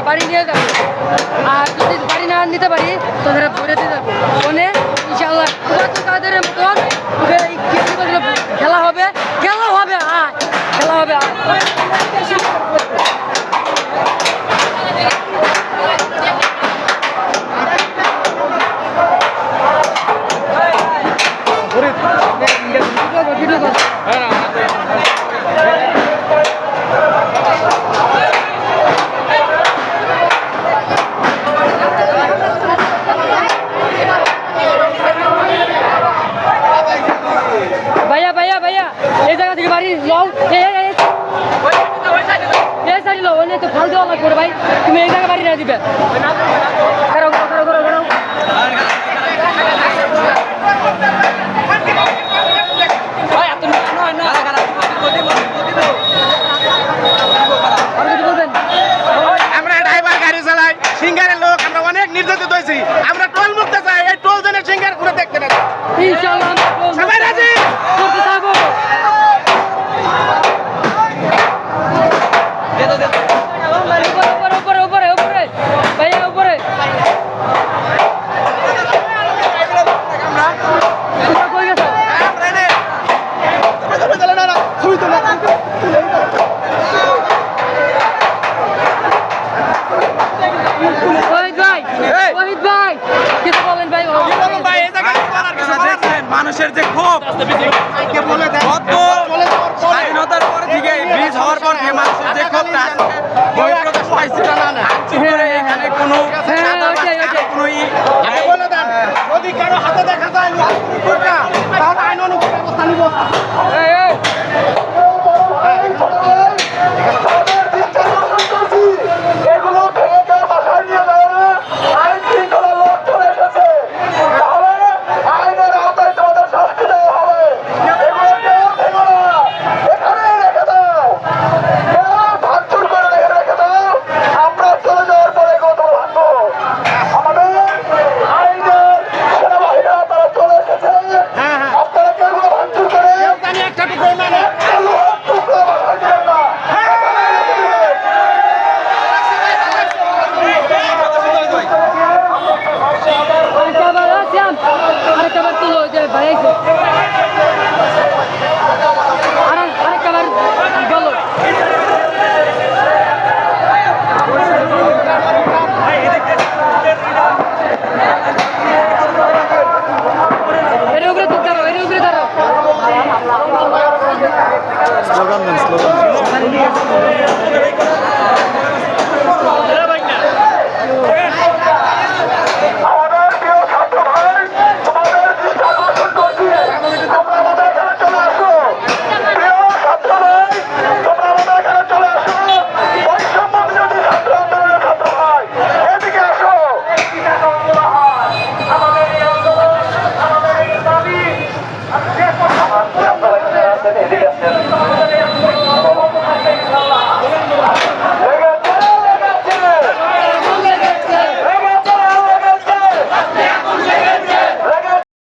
বাড়ি নিয়ে যাবো। আর যদি বাড়ি না নিতে পারি তাদের ভরে দিয়ে যাবো ফোনে ইনশাল্লাহ তাদের মতন খেলা হবে খেলা হবে খেলা হবে তো ফল দেওয়া লাগবে ভাই তুমি এই জায়গায় বাড়ি না দিবে আমরা ড্রাইভার গাড়ি চালাই সিঙ্গারের লোক আমরা অনেক নির্যাতিত হয়েছি আমরা টোল মুক্ত চাই এই টোল জনের সিঙ্গার করে দেখতে না ইনশাআল্লাহ সবাই রাজি করতে থাকবো মানুষের যে ক্ষোভ স্বাধীনতার পর থেকে ব্রিজ হওয়ার পর থেকে মানুষের যে ক্ষোভটা প্রকাশ পাইছে এখানে কোনো যদি কারো হাতে দেখা যায় তাহলে আইন অনুযায়ী ব্যবস্থা নিব স্লোগান